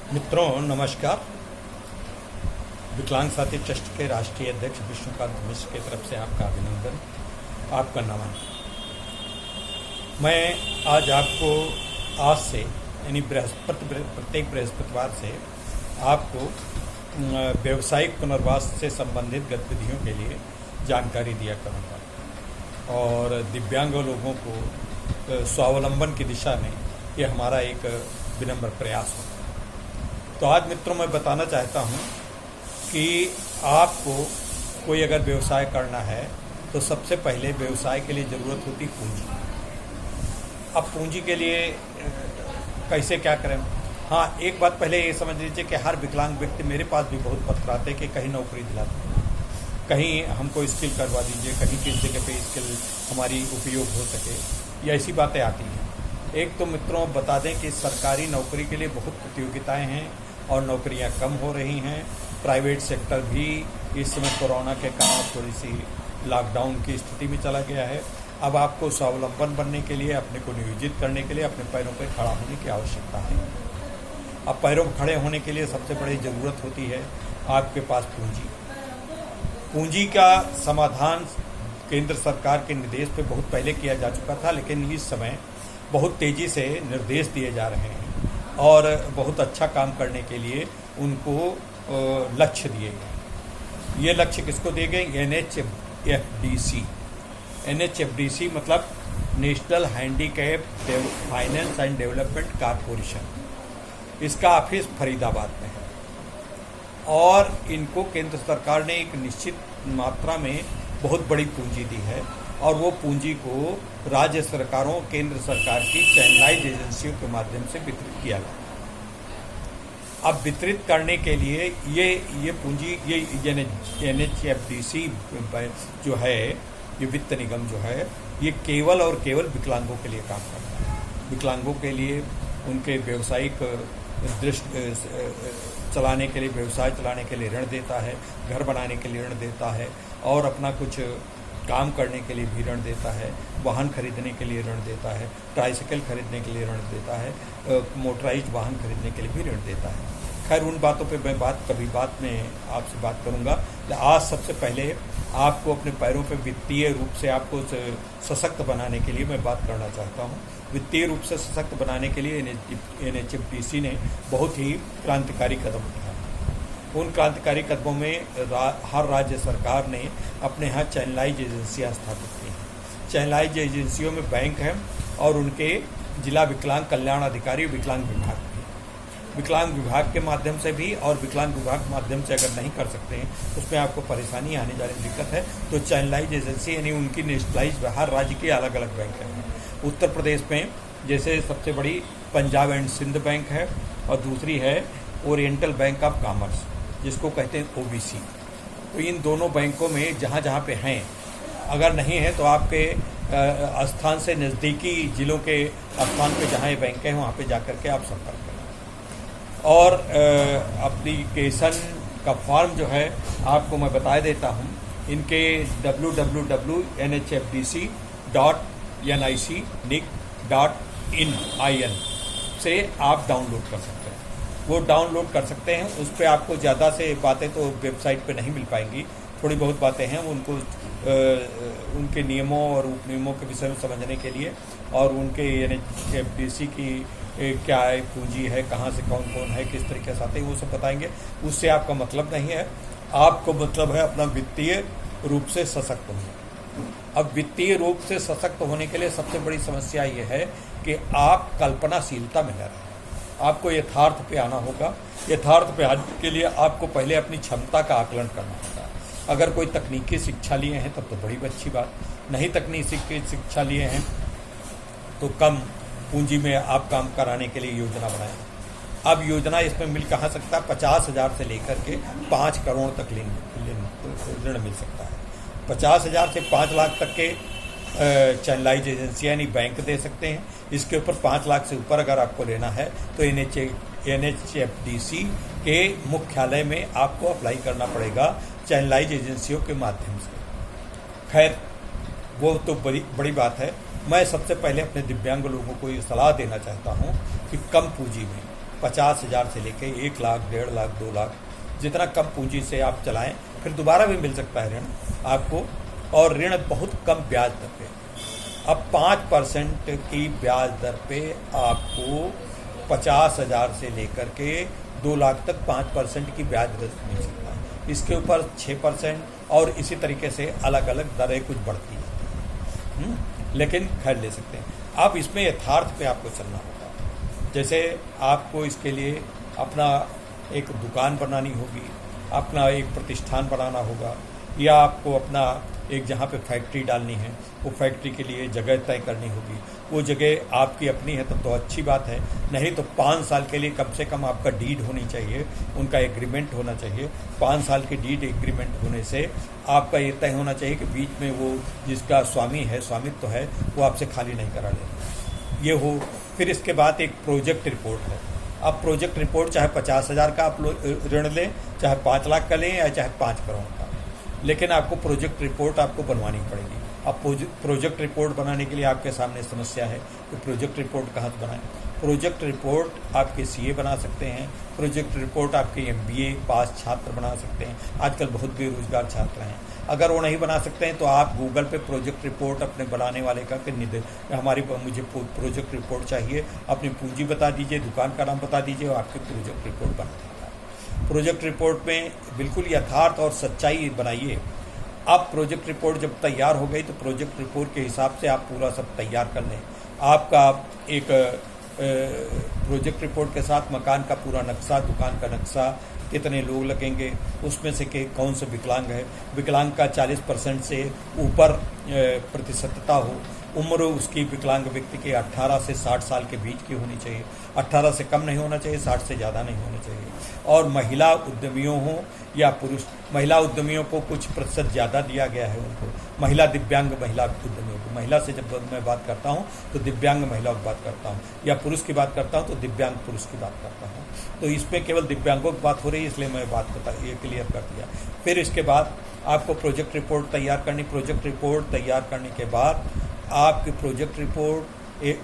मित्रों नमस्कार। विकलांग साथी ट्रस्ट के राष्ट्रीय अध्यक्ष विष्णुकांत मिश्र की तरफ से आपका अभिनंदन, आपका नमन। मैं आज आपको आज से यानी प्रत्येक बृहस्पतिवार से आपको व्यावसायिक पुनर्वास से संबंधित गतिविधियों के लिए जानकारी दिया करूँगा और दिव्यांग लोगों को स्वावलंबन की दिशा में ये हमारा एक विनम्र प्रयास होगा। तो आज मित्रों मैं बताना चाहता हूँ कि आपको कोई अगर व्यवसाय करना है तो सबसे पहले व्यवसाय के लिए ज़रूरत होती पूंजी। अब पूंजी के लिए कैसे क्या करें? हाँ, एक बात पहले ये समझ लीजिए कि हर विकलांग व्यक्ति, मेरे पास भी बहुत पत्र आते कि कहीं नौकरी दिला दो, कहीं हमको स्किल करवा दीजिए, कहीं किस जगह पे स्किल हमारी उपयोग हो सके, ये ऐसी बातें आती हैं। एक तो मित्रों बता दें कि सरकारी नौकरी के लिए बहुत प्रतियोगिताएं हैं और नौकरियां कम हो रही हैं। प्राइवेट सेक्टर भी इस समय कोरोना के कारण थोड़ी सी लॉकडाउन की स्थिति में चला गया है। अब आपको स्वावलंबन बनने के लिए, अपने को नियोजित करने के लिए अपने पैरों पर खड़ा होने की आवश्यकता है। अब पैरों पर खड़े होने के लिए सबसे बड़ी ज़रूरत होती है आपके पास पूंजी। पूंजी का समाधान केंद्र सरकार के निर्देश पे बहुत पहले किया जा चुका था, लेकिन इस समय बहुत तेज़ी से निर्देश दिए जा रहे हैं और बहुत अच्छा काम करने के लिए उनको लक्ष्य दिए गए। ये लक्ष्य किसको दिए गए? NHFDC मतलब national handicap finance and development corporation. इसका ऑफिस फरीदाबाद में है और इनको केंद्र सरकार ने एक निश्चित मात्रा में बहुत बड़ी पूंजी दी है और वो पूंजी को राज्य सरकारों, केंद्र सरकार की चैनलाइज एजेंसियों के माध्यम से वितरित किया गया। अब वितरित करने के लिए ये पूंजी, ये NHFDC जो है, ये वित्त निगम जो है, ये केवल और केवल विकलांगों के लिए काम करता है। विकलांगों के लिए उनके व्यावसायिक चलाने के लिए, व्यवसाय चलाने के लिए ऋण देता है, घर बनाने के लिए ऋण देता है और अपना कुछ काम करने के लिए भी ऋण देता है, वाहन खरीदने के लिए ऋण देता है, ट्राइसाइकिल खरीदने के लिए ऋण देता है, मोटराइज्ड वाहन खरीदने के लिए भी ऋण देता है। खैर उन बातों पे मैं कभी बात में आपसे बात करूंगा। आज सबसे पहले आपको अपने पैरों पे वित्तीय रूप से आपको सशक्त बनाने के लिए मैं बात करना चाहता हूँ। वित्तीय रूप से सशक्त बनाने के लिए NHFDC ने बहुत ही क्रांतिकारी कदम उठाए। उन क्रांतिकारी कदमों में हर राज्य सरकार ने अपने यहाँ चैनलाइज एजेंसियाँ स्थापित की हैं। चैनलाइज एजेंसियों में बैंक हैं और उनके जिला विकलांग कल्याण अधिकारी विकलांग विभाग भी। विकलांग विभाग के माध्यम से भी और विकलांग विभाग के माध्यम से अगर नहीं कर सकते हैं, उसमें आपको परेशानी आने जाने में दिक्कत है, तो चैनलाइज एजेंसी यानी उनकी नेशनलाइज हर राज्य के अलग अलग बैंक हैं। उत्तर प्रदेश में जैसे सबसे बड़ी पंजाब एंड सिंध बैंक है और दूसरी है ओरिएंटल बैंक ऑफ कॉमर्स, जिसको कहते हैं OBC। तो इन दोनों बैंकों में जहाँ जहाँ पे हैं, अगर नहीं है तो आपके स्थान से नज़दीकी जिलों के स्थान पे जहाँ ये बैंक हैं वहाँ पे जाकर के आप संपर्क करें। और एप्लीकेशन का फॉर्म जो है आपको मैं बता देता हूँ, इनके www.nhfdc.nic.in से आप डाउनलोड कर सकते हैं। वो डाउनलोड कर सकते हैं। उस पर आपको ज़्यादा से बातें तो वेबसाइट पे नहीं मिल पाएंगी, थोड़ी बहुत बातें हैं उनको उनके नियमों और उपनियमों के विषय में समझने के लिए और उनके NHFDC की क्या है, पूंजी है, कहाँ से कौन कौन है, किस तरीके से आते हैं, वो सब बताएंगे। उससे आपका मतलब नहीं है, आपको मतलब है अपना वित्तीय रूप से सशक्त होना। अब वित्तीय रूप से सशक्त होने के लिए सबसे बड़ी समस्या ये है कि आप कल्पनाशीलता में न रहें। आपको यथार्थ पे आना होगा। यथार्थ पे आने के लिए आपको पहले अपनी क्षमता का आकलन करना होगा। अगर कोई तकनीकी शिक्षा लिए हैं तब तो बड़ी अच्छी बात, नहीं तकनीकी शिक्षा लिए हैं तो कम पूंजी में आप काम कराने के लिए योजना बनाएं। अब योजना इसमें मिल कहाँ सकता है? 50,000 से लेकर के 5 करोड़ तक ऋण मिल सकता है। 50,000 से 5 लाख तक के चैनलाइज एजेंसियाँ यानी बैंक दे सकते हैं। इसके ऊपर 5 लाख से ऊपर अगर आपको लेना है तो NHFDC के मुख्यालय में आपको अप्लाई करना पड़ेगा चैनलाइज एजेंसियों के माध्यम से। खैर वो तो बड़ी बात है। मैं सबसे पहले अपने दिव्यांग लोगों को ये सलाह देना चाहता हूँ कि कम पूंजी में 50,000 से लेके 1 लाख, 1.5 लाख, 2 लाख, जितना कम पूंजी से आप चलाएं, फिर दोबारा भी मिल सकता है ऋण आपको, और ऋण बहुत कम ब्याज दर पे। अब 5% की ब्याज दर पे आपको 50,000 से लेकर के 2 लाख तक 5% की ब्याज दर मिल सकता है। इसके ऊपर 6% और इसी तरीके से अलग अलग दरें कुछ बढ़ती है, लेकिन खैर ले सकते हैं। अब इसमें यथार्थ पे आपको चलना होगा। जैसे आपको इसके लिए अपना एक दुकान बनानी होगी, अपना एक प्रतिष्ठान बनाना होगा, या आपको अपना एक जहाँ पे फैक्ट्री डालनी है वो फैक्ट्री के लिए जगह तय करनी होगी। वो जगह आपकी अपनी है तब तो अच्छी बात है, नहीं तो 5 साल के लिए कम से कम आपका डीड होनी चाहिए, उनका एग्रीमेंट होना चाहिए। 5 साल की डीड एग्रीमेंट होने से आपका ये तय होना चाहिए कि बीच में वो जिसका स्वामी है, स्वामित्व तो है, वो आपसे खाली नहीं करा लेगा। ये हो। फिर इसके बाद एक प्रोजेक्ट रिपोर्ट है। अब प्रोजेक्ट रिपोर्ट चाहे 50,000 का आप ऋण लें, चाहे 5 लाख का लें, या चाहे 5 करोड़ का, लेकिन आपको प्रोजेक्ट रिपोर्ट आपको बनवानी पड़ेगी। अब प्रोजेक्ट रिपोर्ट बनाने के लिए आपके सामने समस्या है कि प्रोजेक्ट रिपोर्ट कहाँ से बनाएं। प्रोजेक्ट रिपोर्ट आपके सीए बना सकते हैं, प्रोजेक्ट रिपोर्ट आपके एमबीए पास छात्र बना सकते हैं। आजकल बहुत बेरोजगार छात्र हैं, अगर वो नहीं बना सकते हैं तो आप गूगल पे प्रोजेक्ट रिपोर्ट अपने बनाने वाले का कि मुझे प्रोजेक्ट रिपोर्ट चाहिए, अपनी पूंजी बता दीजिए, दुकान का नाम बता दीजिए, और आपकी प्रोजेक्ट रिपोर्ट बना देगा। प्रोजेक्ट रिपोर्ट में बिल्कुल यथार्थ और सच्चाई बनाइए। अब प्रोजेक्ट रिपोर्ट जब तैयार हो गई तो प्रोजेक्ट रिपोर्ट के हिसाब से आप पूरा सब तैयार कर लें। आपका एक प्रोजेक्ट रिपोर्ट के साथ मकान का पूरा नक्शा, दुकान का नक्शा, कितने लोग लगेंगे, उसमें से कि कौन से विकलांग है, विकलांग का 40% से ऊपर प्रतिशतता हो, उम्र उसकी विकलांग व्यक्ति के 18 से 60 साल के बीच की होनी चाहिए, 18 से कम नहीं होना चाहिए, 60 से ज़्यादा नहीं होना चाहिए, और महिला उद्यमियों हों या पुरुष। महिला उद्यमियों को कुछ प्रतिशत ज़्यादा दिया गया है उनको, महिला दिव्यांग महिला उद्यमियों को। महिला से जब मैं बात करता हूँ तो दिव्यांग महिला की बात करता हूँ, या पुरुष की बात करता हूँ तो दिव्यांग पुरुष की बात करता हूँ। तो इसमें केवल दिव्यांगों की बात हो रही है, इसलिए मैं बात ये क्लियर कर दिया। फिर इसके बाद आपको प्रोजेक्ट रिपोर्ट तैयार करनी। प्रोजेक्ट रिपोर्ट तैयार करने के बाद आपकी प्रोजेक्ट रिपोर्ट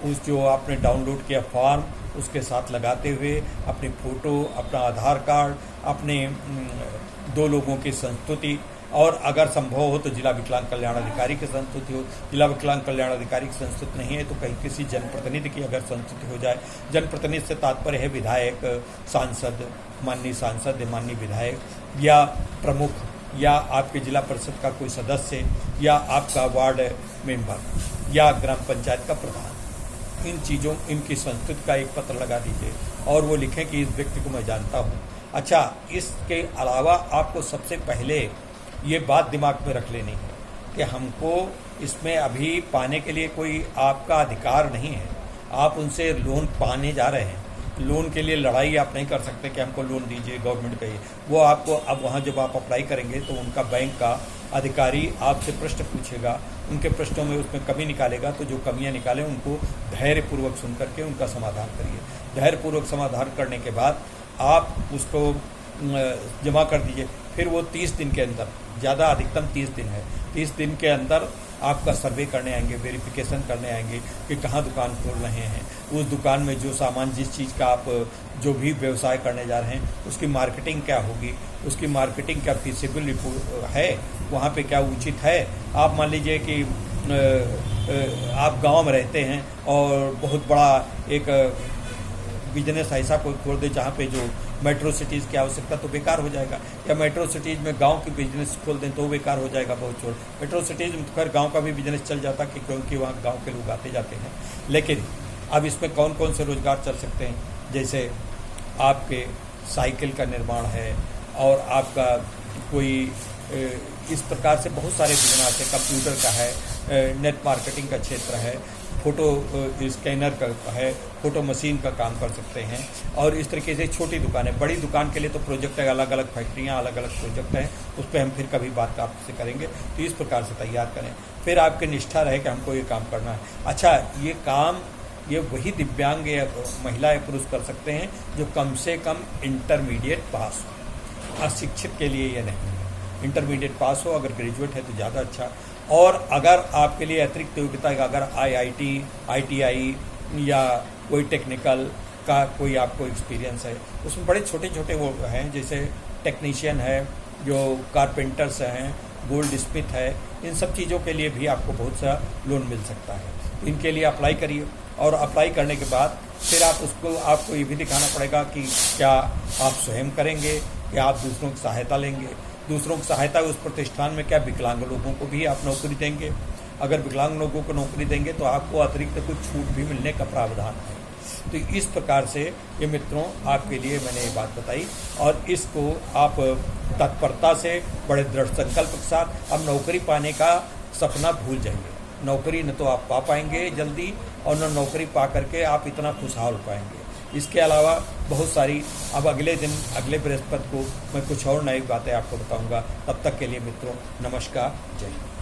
उस जो आपने डाउनलोड किया फॉर्म उसके साथ लगाते हुए अपनी फ़ोटो, अपना आधार कार्ड, अपने 2 लोगों की संस्तुति, और अगर संभव हो तो जिला विकलांग कल्याण अधिकारी की संस्तुति हो। जिला विकलांग कल्याण अधिकारी की संस्तुति नहीं है तो कहीं किसी जनप्रतिनिधि की अगर संस्तुति हो जाए। जनप्रतिनिधि से तात्पर्य है विधायक, सांसद, माननीय सांसद, माननीय विधायक, या प्रमुख, या आपके जिला परिषद का कोई सदस्य, या आपका वार्ड मेंबर, या ग्राम पंचायत का प्रधान। इन चीज़ों, इनकी संस्तुति का एक पत्र लगा दीजिए और वो लिखें कि इस व्यक्ति को मैं जानता हूँ। अच्छा, इसके अलावा आपको सबसे पहले ये बात दिमाग में रख लेनी है कि हमको इसमें अभी पाने के लिए कोई आपका अधिकार नहीं है। आप उनसे लोन पाने जा रहे हैं, लोन के लिए लड़ाई आप नहीं कर सकते कि हमको लोन दीजिए गवर्नमेंट का। वो आपको अब वहाँ जब आप अप्लाई करेंगे तो उनका बैंक का अधिकारी आपसे प्रश्न पूछेगा, उनके प्रश्नों में उसमें कमी निकालेगा, तो जो कमियां निकालें उनको धैर्यपूर्वक सुन करके उनका समाधान करिए। धैर्यपूर्वक समाधान करने के बाद आप उसको जमा कर दीजिए। फिर वो 30 दिन के अंदर, ज़्यादा अधिकतम 30 दिन है, 30 दिन के अंदर आपका सर्वे करने आएंगे, वेरिफिकेशन करने आएंगे कि कहाँ दुकान खोल रहे हैं, उस दुकान में जो सामान, जिस चीज़ का आप जो भी व्यवसाय करने जा रहे हैं उसकी मार्केटिंग क्या होगी, उसकी मार्केटिंग क्या फीसिबल है, वहाँ पे क्या उचित है। आप मान लीजिए कि आप गांव में रहते हैं और बहुत बड़ा एक बिजनेस ऐसा कोई खोल दे जहाँ पे जो मेट्रो सिटीज़ की आवश्यकता, तो बेकार हो जाएगा। या मेट्रो सिटीज़ में गांव की बिजनेस खोल दें तो बेकार हो जाएगा बहुत छोड़। मेट्रो सिटीज़ में तो खैर गांव का भी बिजनेस चल जाता कि क्योंकि वहाँ गांव के लोग आते जाते हैं। लेकिन अब इसमें कौन कौन से रोजगार चल सकते हैं, जैसे आपके साइकिल का निर्माण है, और आपका कोई इस प्रकार से बहुत सारे बिजनेस है, कंप्यूटर का है, नेट मार्केटिंग का क्षेत्र है, फ़ोटो स्कैनर का है, फ़ोटो मशीन का काम कर सकते हैं, और इस तरीके से छोटी दुकानें। बड़ी दुकान के लिए तो प्रोजेक्ट है, अलग अलग फैक्ट्रियाँ, अलग अलग प्रोजेक्ट हैं, उस पर हम फिर कभी बात आपसे करेंगे। तो इस प्रकार से तैयार करें, फिर आपकी निष्ठा रहे कि हमको ये काम करना है। अच्छा, ये काम ये वही दिव्यांग या महिला या पुरुष कर सकते हैं जो कम से कम इंटरमीडिएट पास हो। अशिक्षित के लिए ये नहीं है, इंटरमीडिएट पास हो, अगर ग्रेजुएट है तो ज़्यादा अच्छा। और अगर आपके लिए अतिरिक्त योग्यता, अगर IIT, ITI या कोई टेक्निकल का कोई आपको एक्सपीरियंस है। उसमें बड़े छोटे छोटे वो हैं, जैसे टेक्नीशियन है, जो कारपेंटर्स हैं, गोल्ड स्मिथ है, इन सब चीज़ों के लिए भी आपको बहुत सा लोन मिल सकता है। तो इनके लिए अप्लाई करिए, और अप्लाई करने के बाद फिर आपको ये भी दिखाना पड़ेगा कि क्या आप स्वयं करेंगे या आप दूसरों की सहायता लेंगे। दूसरों की सहायता उस प्रतिष्ठान में क्या विकलांग लोगों को भी आप नौकरी देंगे? अगर विकलांग लोगों को नौकरी देंगे तो आपको अतिरिक्त कुछ छूट भी मिलने का प्रावधान है। तो इस प्रकार से ये मित्रों आपके लिए मैंने ये बात बताई, और इसको आप तत्परता से बड़े दृढ़ संकल्प के साथ अब नौकरी पाने का सपना भूल जाइए। नौकरी न तो आप पा पाएंगे जल्दी, और न नौकरी पा करके आप इतना खुशहाल हो पाएंगे। इसके अलावा बहुत सारी अब अगले दिन, अगले बृहस्पति को मैं कुछ और नई बातें आपको बताऊंगा। तब तक के लिए मित्रों नमस्कार, जय हिंद।